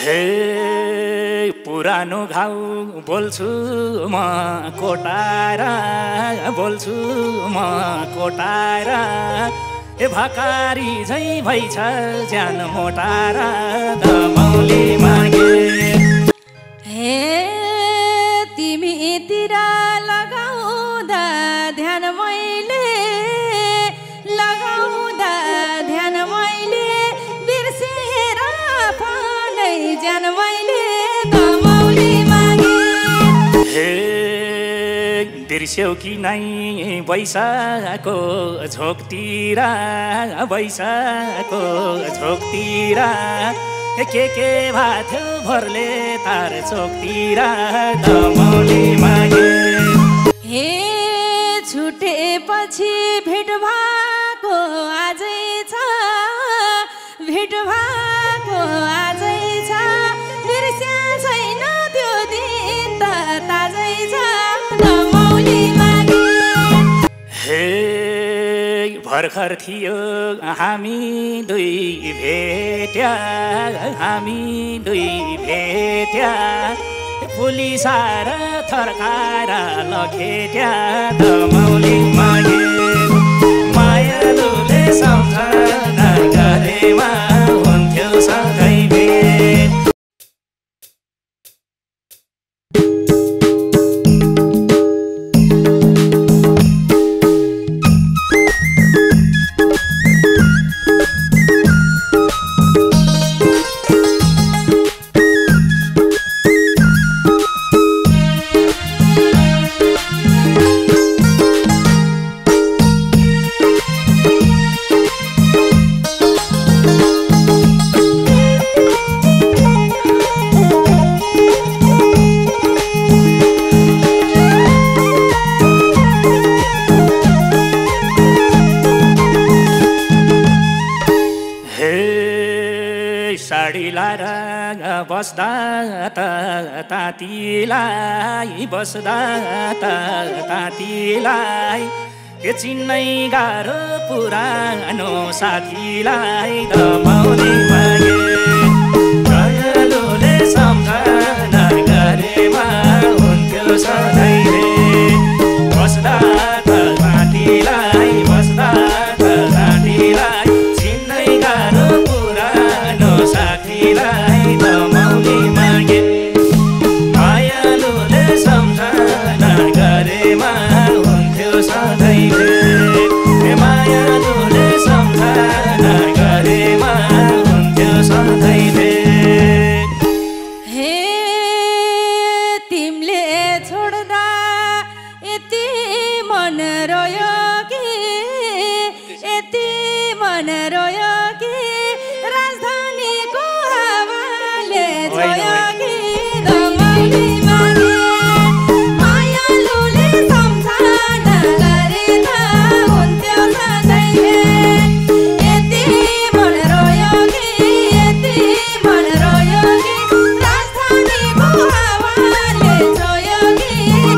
हे पुरानो घाउ बोल्छु म कोटाएर बोल्छु म कोटाएर ए भकारी झै भइछ ज्यान मोटाएर दमौली मागे हे तिमीतिर लगाउँदा ध्यान मैले लगाउँदा ध्यान मैले बिर्सेर पानै ज्यान मैले दमौली मागे हे बिर्स्यौ कि नै बैशाखको झोकतिर बैशाखको झोकतिर के भाथ्यो भरले तार चोकतिर दमौली मागे हे छुटेपछि भेट भएको आजै छ भेट भएको आजै छ बिर्स्या छैन त्यो दिन त ताजै छ दमौली मागे हे भर्खर थियो हामी दुई भेट्या हामी दुई भेट्या पुलिसार थर्काएर लखेट्या दमौली मागे मायालुले सम्झना गरेमा हुन्थ्यो सधैँ भेट बस्दा त तातीलाई बस्दा त तातीलाई के चिन्नै गाह्रो पुरानो साथीलाई दमौली मागे दयालुले सम्झना गरेमा हुन्थ्यो सधैँ भेट बस्दा त तातीलाई बस्दा त तातीलाई चिन्नै गाह्रो पुरानो साथीलाई दमौली मागे मायालुले सम्झना गरेमा हुन्थ्यो सधैँ भेट मायालुले सम्झना गरेमा हुन्थ्यो सधैँ भेट हे तिमीले छोड्दा यति मन रोयो कि यति मन रोयो कि राजधानीको हावाले छोयो कि दमौली मागे मायालुले सम्झना गरेमा हुन्थ्यो सधैँ भेट यति मन रोयो कि यति मन रोयो कि राजधानीको हावाले छोयो कि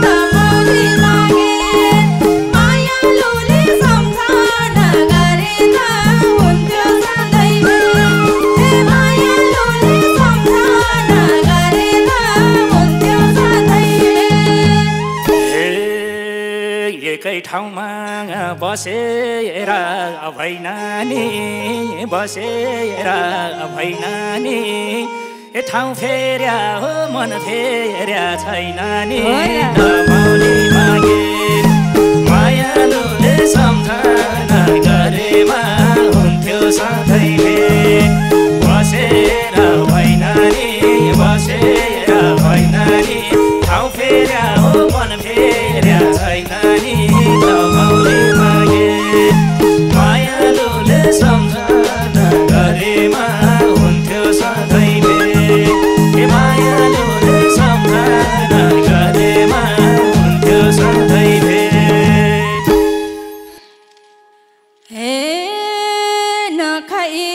दमौली मागे मायालुले सम्झना गरेमा हुन्थ्यो सधैँ भेट मायालुले सम्झना गरेमा हुन्थ्यो सधैँ भेट एकै ठाउँमा बसेर भैनानी बसेर भैनानी ए ठाउँ फेर्या हो मन फेर्या छैन नि दमौली मागे मायालुले सम्झना गरेमा हुन्थ्यो सधैँ भेट बसेर भैनानी बसेर भैनानी ठाउँ फेर्या हो मन फेर्या छैन नि दमौली मागे मायालुले सम्झना गरेमा हुन्थ्यो सधैँ भेट मायालुले सम्झना गरेमा हुन्थ्यो सधैँ भेट हे नखाई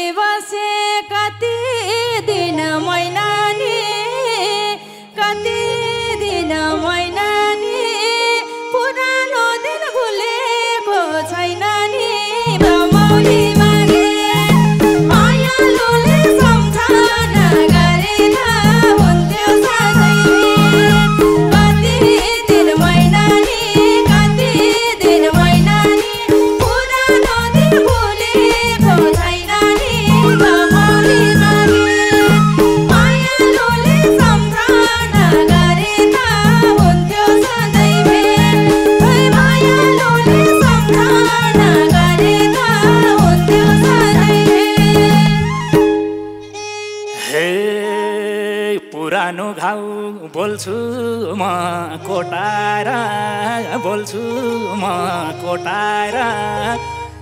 पुरानो घाउ बोल्छु म कोटाएर बोल्छु म कोटाएर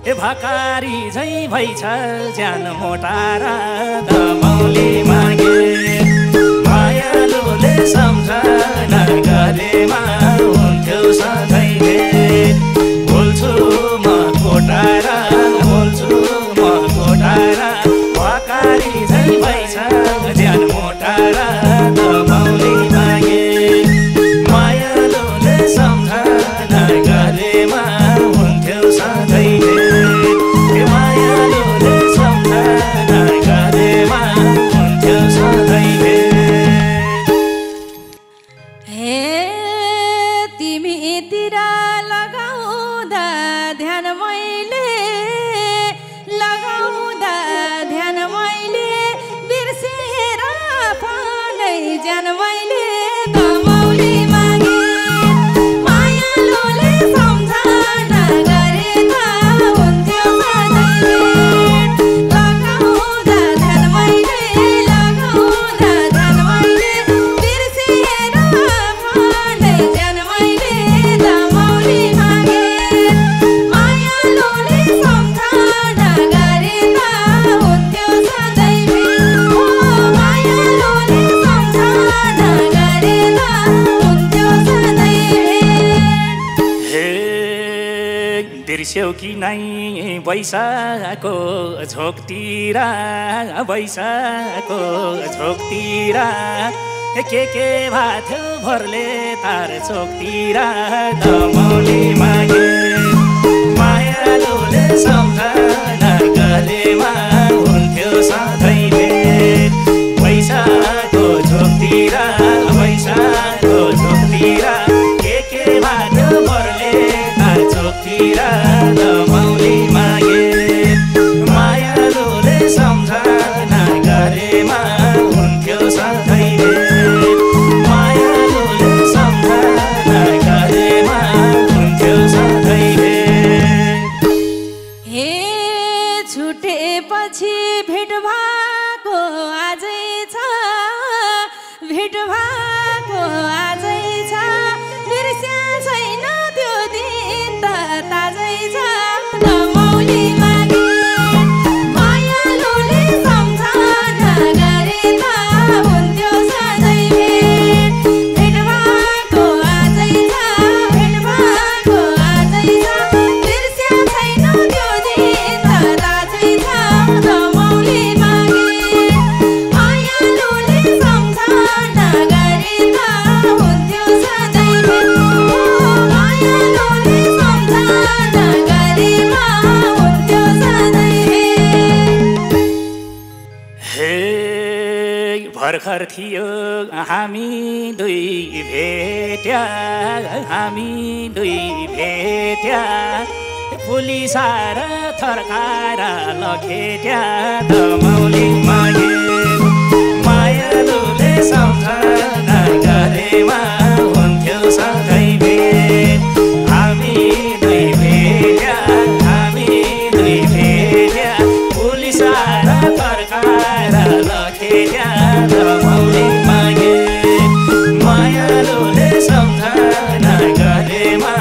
ए भकारी झै भइछ ज्यान मोटाएर दमौली मागे मायालुले सम्झना गरेमा हुन्थ्यो सधैँ भेट बोल्छु म कोटाएर बोल्छु म कोटाएर भकारी झै भइछ ज्यान मोटाएर दमौली मागे मायालुले सम्झना गरेमा हुन्थ्यो सधैँ भेट मायालुले सम्झना गरेमा हुन्थ्यो सधैँ भेट हे तिमीतिर लगाउँदा ध्यान मैले लगाउँदा ध्यान मैले बिर्सेर फानै ज्यान मैले दमौली मागे मायालुले सम्झना गरेका हुन्थ्यो सधैँ भेट लगाउँदा ध्यान मैले लगाउँदा ध्यान मैले बिर्सेर फानै ज्यान मैले दमौली मागे मायालुले सम्झना गरेका हुन्थ्यो सधैँ भेट मायालुले सम्झना गरेका हुन्थ्यो सधैँ भेट हे बिर्स्यौ कि नै बैशाखको झोकतिर बैशाखको झोकतिर के भाथ्यो भरले तार चोकतिर दमौली मागे मायालुले सम्झना गरेमा हुन्थ्यो सधैँ भेट बैशाखको झोकतिर बैशाखको झोकतिर के भाथ्यो भरले तार चोकतिर दमौली मागे मायालुले सम्झना गरेमा हुन्थ्यो सधैँ भेट मायालुले सम्झना गरेमा हुन्थ्यो सधैँ भेट हे छुटेपछि भेट भएको आजै छ भेट भएको आजै छ बिर्स्या छैन त्यो दिन त ताजै छ दमौली मागे मायालुले सम्झना गरेका हुन्थ्यो सधैँ भेट भेट भएको आजै छ भेट भएको आजै छ बिर्स्या छैन त्यो दिन त ताजै छ दमौली मागे मायालुले सम्झना गरेका हुन्थ्यो सधैँ भेट मायालुले सम्झना गरेका हुन्थ्यो सधैँ भेट हे भर्खर थियो हामी दुई भेट्या हामी दुई भेट्या पुलिस आएर थर्काएर लखेट्या दमौली मागे मायालुले सम्झना गरेमा हुन्थ्यो सधैँ भेट हामी दुई भेट्या हामी दुई भेट्या पुलिस आएर थर्काएर लखेट्या दमौली मागे मायालुले सम्झना गरेमा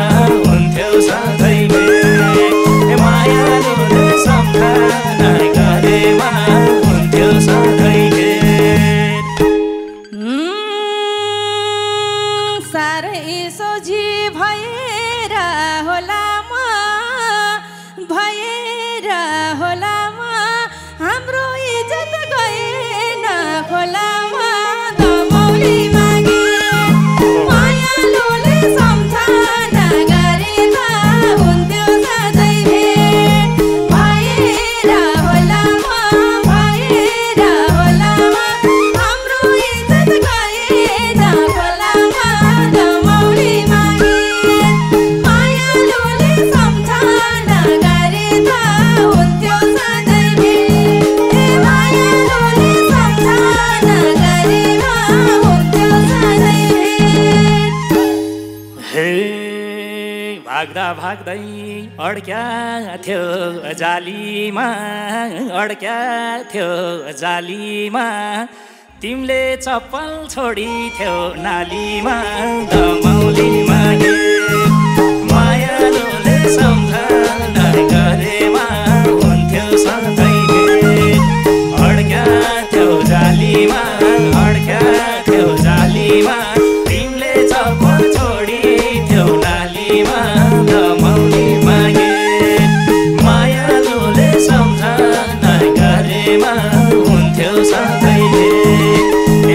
हुन्थ्यो सधैँ भेट मायालुले सम्झना गरेमा हुन्थ्यो सधैँ भेट साह्रै सोझी भएर होला म हाम्रो इज्जत गएन खोलामा दमौली मागे मायालुले सम्झना गरेका हुन्थ्यो सधैँ भेट भएर होला म हाम्रो इज्जत गएन खोलामा दमौली मागे मायालुले सम्झना गरेका हुन्थ्यो सधैँ भेट मायालुले सम्झना गरेका हुन्थ्यो सधैँ भेट हे भाग्दा भाग्दै अड्क्या थियो जालीमा अड्क्या थियो जालीमा तिमीले चप्पल छोडिथ्यौ नालीमा दमौली मागे मायालुले सम्झना गरेमा हुन्थ्यो सधैँ भेट अड्क्या थियो जालीमा अड्क्या थियो जालीमा तिमीले चप्पल छोडिथ्यौ नालीमा दमौली मागे मायालुले सम्झना गरेमा हुन्थ्यो सधैँ भेट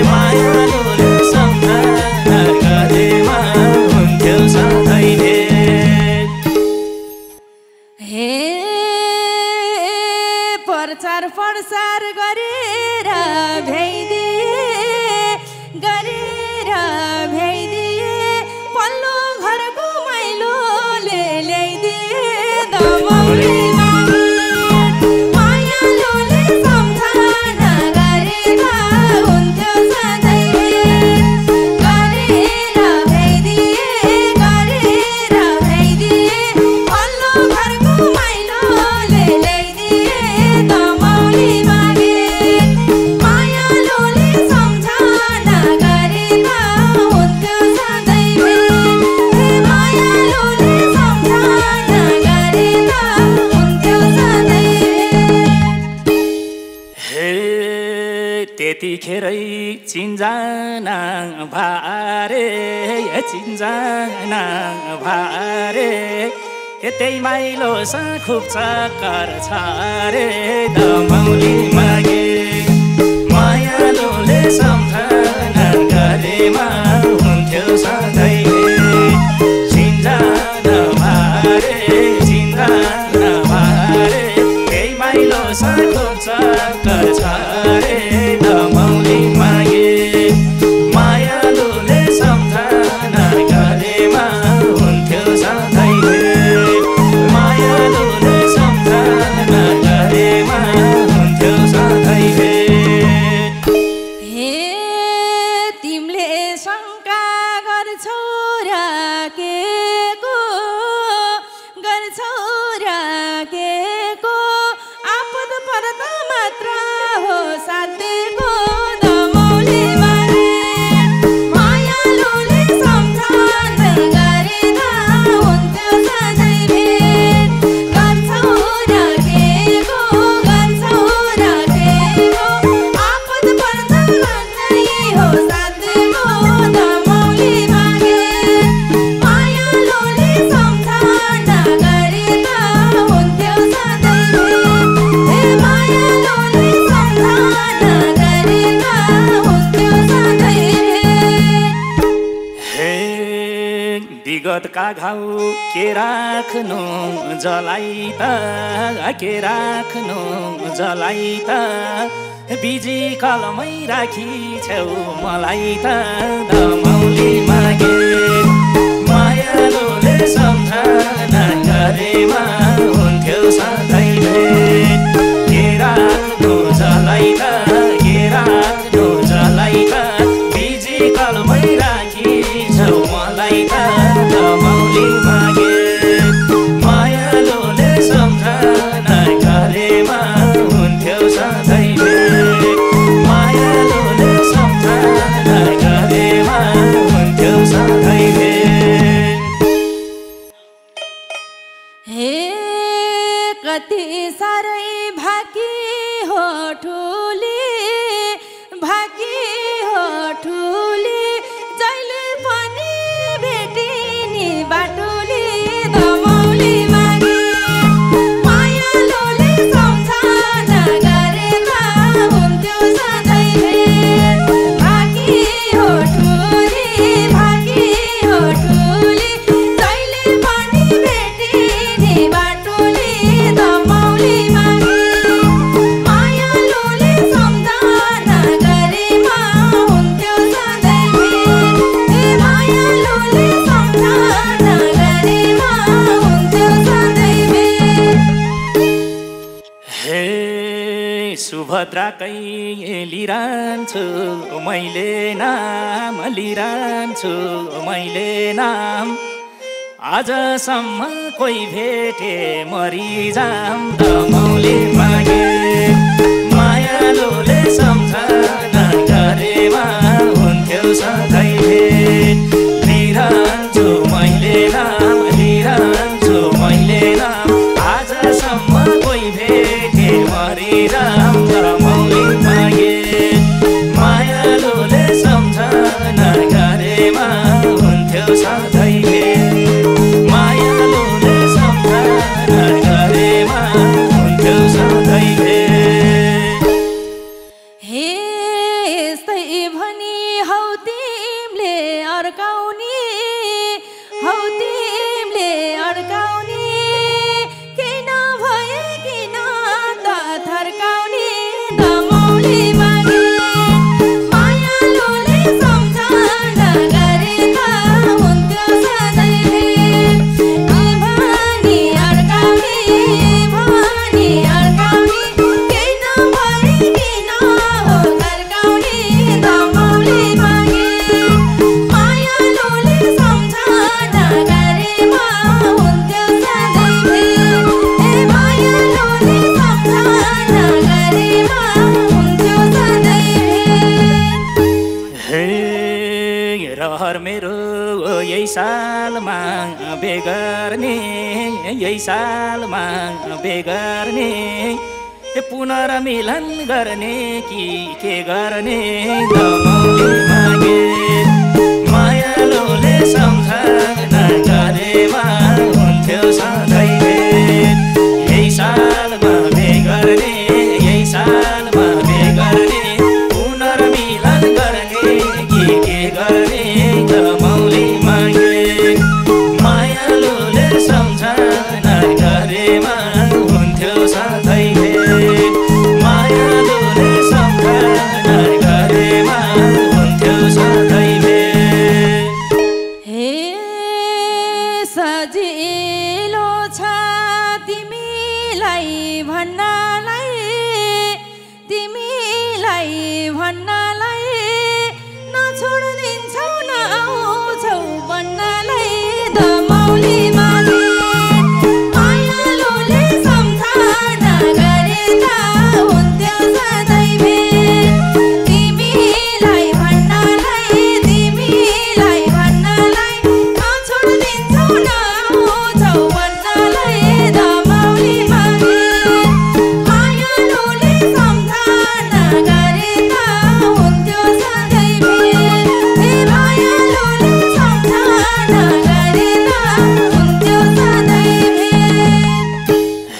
मायालुले सम्झना गरेमा हुन्थ्यो सधैँ भेट हे प्रचार प्रसार गरेर भ्याइदिए पल्लो घरको मैलोले ल्याइदिए दमौली मायालुले सम्झना गरेर हुन्थ्यो सधैँ भेट गरेर भ्याइदिए पल्लो घरको मैलोले ल्याइदिए दमौली मागे मायालुले सम्झना गरेर हुन्थ्यो सधैँ भेट मायालुले सम्झना गरेर हुन्थ्यो सधैँ भेट हे त्यतिखेरै चिन्जाना भारे चिन्जाना भारे त्यही माइलो खुब चक्कर छ रे दमौली मागे मायालुले सम्झना गरेमा हुन्थ्यो सधैँ भेट चिन्जाना भारे त्यही माइलो खुब चक्कर छ रे दमौली मागे मायालुले सम्झना गरेमा हुन्थ्यो सधैँ भेट मायालुले सम्झना गरेमा हुन्थ्यो सधैँ भेट हे तिमीले शङ्का गर्छौ राखेको आपद पर्दा मात्र हो साथीको दमौली मागे मायालुले सम्झना गरेर हुन्थ्यो सधैँ भेट गर्छौ राखेको आपद पर्दा मात्रै हो साथीको दमौली मागे मायालुले सम्झना गरेर हुन्थ्यो सधैँ भेट हे मायालुले सम्झना गरेर हुन्थ्यो सधैँ भेट हे विगतका घाउ के राख्नु जलाई त बिजी कलमै राखी छेउ मलाई त दमौली मागे मायालुले सम्झना गरेमा हुन्थ्यो सधैँ भेट के राख्नु जलाई त बिजी कलमै राखी छेउ मलाई त दमौली मागे मायालुले सम्झना गरेमा हुन्थ्यो सधैँ भेट मायालुले सम्झना गरेमा हुन्थ्यो सधैँ भेट हे कति साह्रै भाकी हो ठुली जहिले पनि भेटिने बाटुली दमौली मागे मायालुले सम्झना गरेर हुन्थ्यो सधैँ भेट भाकी हो ठुली जहिले पनि भेटिने बाटुली दमौली मागे मायालुले सम्झना गरेमा हुन्थ्यो सधैँ भेट हे मायालुले सम्झना गरेमा हुन्थ्यो सधैँ भेट हे सुभद्राकै लिरहन्छु मैले नाम आजसम्म कोही भेटे मरिजाम दमौली मागे मायालुले सम्झना गरे हौ तिमीले अर्काउने हौ तिमीले अर्काउने किन भए किन त थर्काउने दमौली मागे मायालुले सम्झना गरे त हुन्थ्यो सधैँ भनी अर्काउने किन भए किन हो थर्काउने दमौली मागे मायालुले सम्झना गरेमा हुन्थ्यो सधैँ मायालुले सम्झना गरेमा हुन्थ्यो सधैँ हे रहर मेरो यही सालमा बेगर्ने यही सालमा बेगर्ने पुनर्मिलन गर्ने कि के गर्ने दमौली मागे मायालुले सम्झना गरेमा हुन्थ्यो सधैँ यही सालमा बेगर्ने यही सालमा बेगर्ने पुनर्मिलन गर्ने कि के गर्ने दमौली मागे मायालुले सम्झना गरेमा हुन्थ्यो सधैँ मायालुले सम्झना गरेमा हुन्थ्यो सधैँ हे सजिलो छ तिमीलाई भन्नलाई नछोडिदिन्छौ नआउँछौ भन्नलाई दमौली मागे मायालुले सम्झना गरे त हुन्थ्यो सधैँ तिमीलाई भन्नलाई नछोडिदिन्छौ नआउँछौ भन्नलाई दमौली मागे मायालुले सम्झना गरे त हुन्थ्यो सधैँ मायालुले सम्झना गरे त हुन्थ्यो सधैँ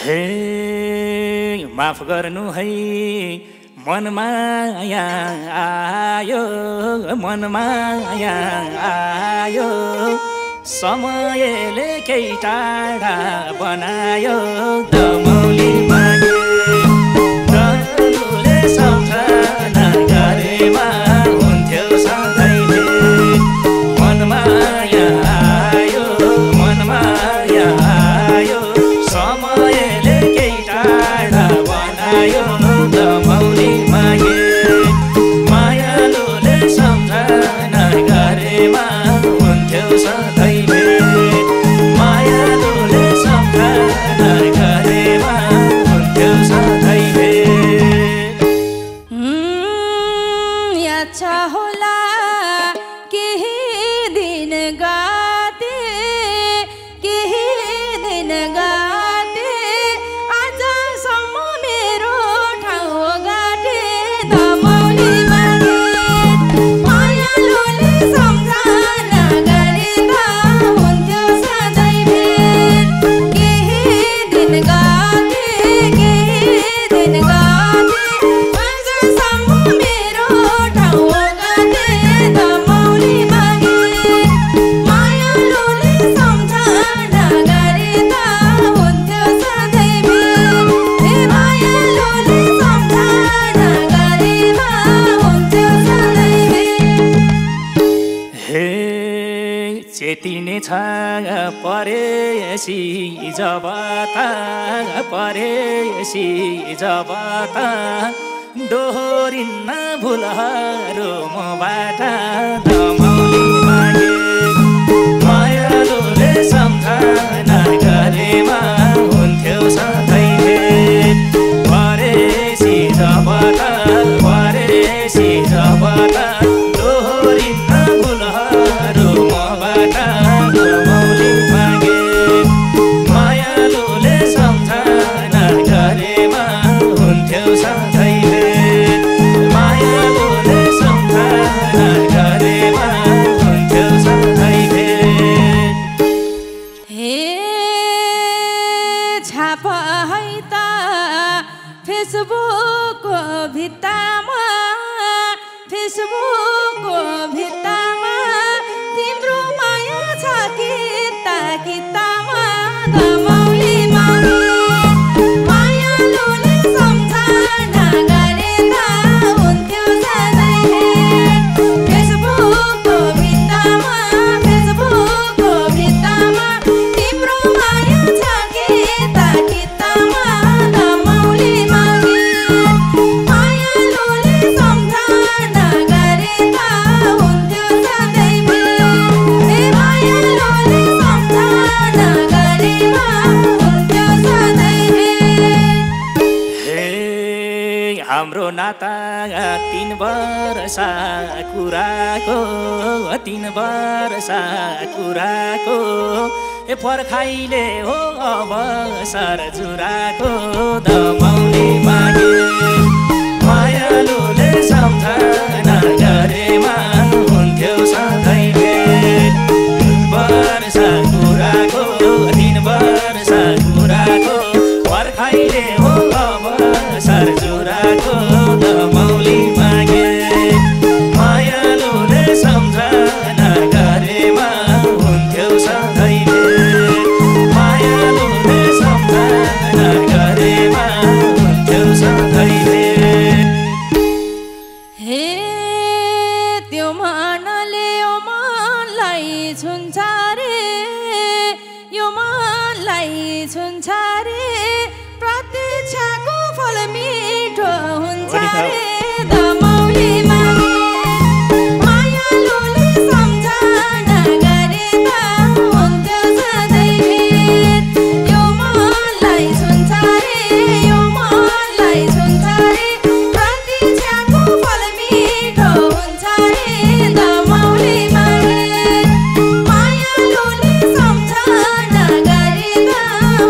हे माफ गर्नु है मनमाया आयो मनमाया आयो समयले केही टाढा बनायो दमौली मागे दमौलीले सम्झना गरेमा हुन्थ्यो सधैँ मनमाया आयो समयले केही टाढा बनायो दमौली मागे मायालुले सम्झना गरेमा हुन्थ्यो सधैँ मायालुले सम्झना गरेमा हुन्थ्यो सधैँ याद छ होला केही दिन गाते आजसम्म मेरो ठाउँ गाटे दमौली मागे मायालुले सम्झना गरे त हुन्थ्यो सधैँ केही दिन गाते आजसम्म मेरो ठाउँ गाटे दमौली मागे मायालुले सम्झना गरे त हुन्थ्यो सधैँ मायालुले सम्झना गरेमा हुन्थ्यो सधैँ हे चेतिने छ परेसी जब त दोहोरिन्न भुलहरू मबाट दमौली मागे मायालुले सम्झना गरेमा हुन्थ्यो सधैँ परेसी जब त दोहोरिन्न भुलहरू मबाट दमौली मागे मायालुले सम्झना गरेमा हुन्थ्यो सधैँ मायालुले सम्झना नाता 3 वर्ष कुराको 3 वर्ष कुराको ए पर्खाइले हो अवसर जुराको दमाउने मागे मायालुले सम्झना गरेमा हुन्थ्यो सधैँ भेट 3 वर्ष कुराको 3 वर्ष कुराको पर्खाइले हो अवसर जुराको दमाउने मागे मायालुले सम्झना गरेमा हुन्थ्यो सधैँ भेट मायालुले सम्झना गरेमा हुन्थ्यो सधैँ भेट हे त्यो मनले यो मनलाई छुन्छ रे यो मनलाई छुन्छ रे प्रतीक्षाको फल मिठो हुन्छ रे दमाउली मागे मायालुले सम्झना गरे त हुन्थ्यो सधैँ भेट यो मनलाई छुन्छ रे यो मनलाई छुन्छ रे प्रतीक्षाको फल मिठो हुन्छ रे दमाउली मागे मायालुले सम्झना गरे त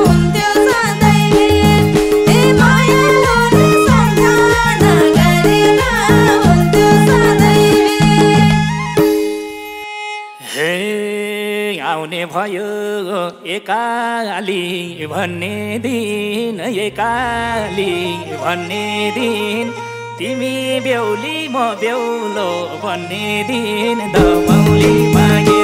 हुन्थ्यो सधैँ भेट ए मायालुले सम्झना गरे त हुन्थ्यो सधैँ भेट हे आउने भयो एकाली भन्ने दिन एकाली भन्ने दिन तिमी बेहुली म बेहुलो भन्ने दिन दमाउली मागे